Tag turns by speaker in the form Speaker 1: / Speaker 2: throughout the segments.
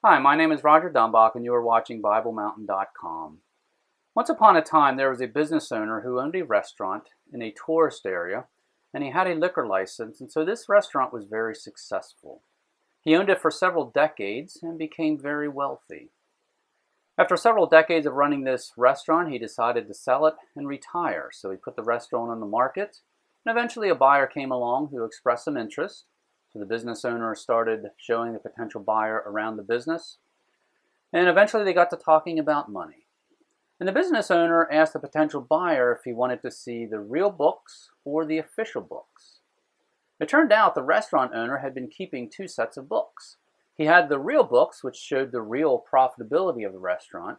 Speaker 1: Hi, my name is Roger Dumbach and you are watching BibleMountain.com. Once upon a time there was a business owner who owned a restaurant in a tourist area, and he had a liquor license, and so this restaurant was very successful. He owned it for several decades and became very wealthy. After several decades of running this restaurant, he decided to sell it and retire, so he put the restaurant on the market, and eventually a buyer came along who expressed some interest. So the business owner started showing the potential buyer around the business, and eventually they got to talking about money. And the business owner asked the potential buyer if he wanted to see the real books or the official books. It turned out the restaurant owner had been keeping two sets of books. He had the real books, which showed the real profitability of the restaurant,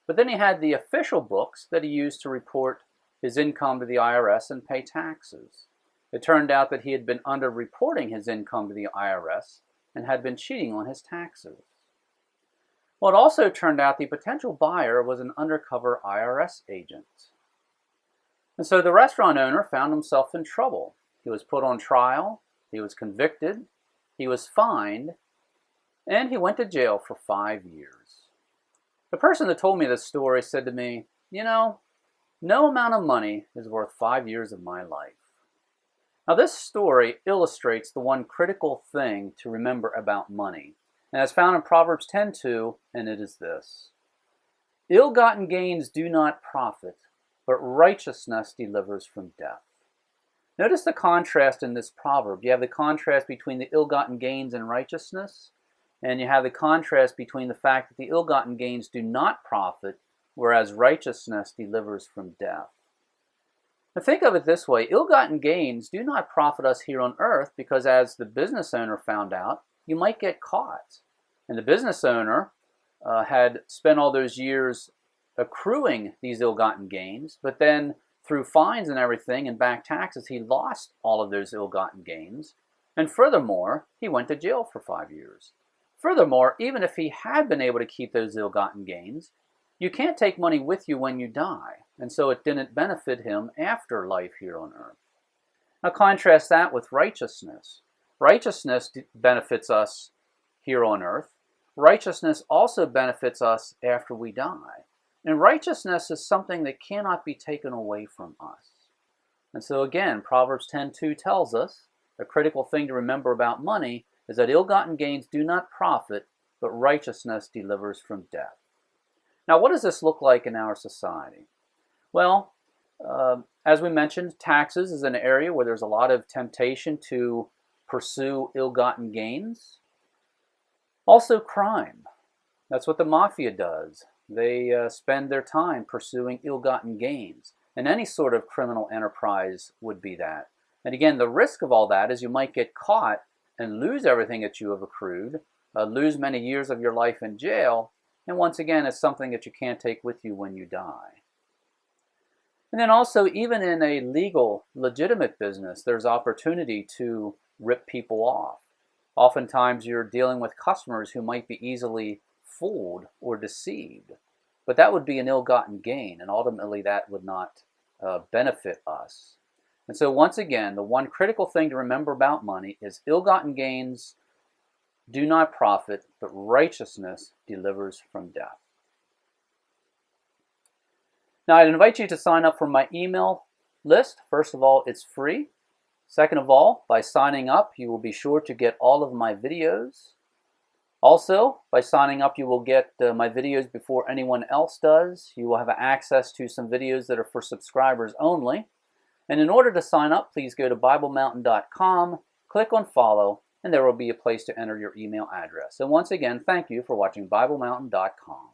Speaker 1: but then he had the official books that he used to report his income to the IRS and pay taxes. It turned out that he had been underreporting his income to the IRS and had been cheating on his taxes. Well, it also turned out the potential buyer was an undercover IRS agent. And so the restaurant owner found himself in trouble. He was put on trial, he was convicted, he was fined, and he went to jail for 5 years. The person that told me this story said to me, no amount of money is worth 5 years of my life. Now this story illustrates the one critical thing to remember about money, and it's found in Proverbs 10:2, and it is this: ill-gotten gains do not profit, but righteousness delivers from death. Notice the contrast in this proverb. You have the contrast between the ill-gotten gains and righteousness, and you have the contrast between the fact that the ill-gotten gains do not profit, whereas righteousness delivers from death. Now think of it this way: ill-gotten gains do not profit us here on earth because, as the business owner found out, you might get caught. And the business owner had spent all those years accruing these ill-gotten gains, but then through fines and everything and back taxes, he lost all of those ill-gotten gains. And furthermore, he went to jail for 5 years. Furthermore, even if he had been able to keep those ill-gotten gains, you can't take money with you when you die, and so it didn't benefit him after life here on earth. Now contrast that with righteousness. Righteousness benefits us here on earth. Righteousness also benefits us after we die. And righteousness is something that cannot be taken away from us. And so again, Proverbs 10:2 tells us a critical thing to remember about money is that ill-gotten gains do not profit, but righteousness delivers from death. Now, what does this look like in our society? Well, as we mentioned, taxes is an area where there's a lot of temptation to pursue ill-gotten gains. Also, crime. That's what the mafia does. They spend their time pursuing ill-gotten gains. And any sort of criminal enterprise would be that. And again, the risk of all that is you might get caught and lose everything that you have accrued, lose many years of your life in jail, and once again, it's something that you can't take with you when you die. And then also, even in a legal, legitimate business, there's opportunity to rip people off. Oftentimes, you're dealing with customers who might be easily fooled or deceived, but that would be an ill-gotten gain, and ultimately that would not benefit us. And so once again, the one critical thing to remember about money is ill-gotten gains do not profit, but righteousness delivers from death. Now, I'd invite you to sign up for my email list. First of all, it's free. Second of all, by signing up, you will be sure to get all of my videos. Also, by signing up, you will get my videos before anyone else does. You will have access to some videos that are for subscribers only. And in order to sign up, please go to BibleMountain.com, click on follow, and there will be a place to enter your email address. And once again, thank you for watching BibleMountain.com.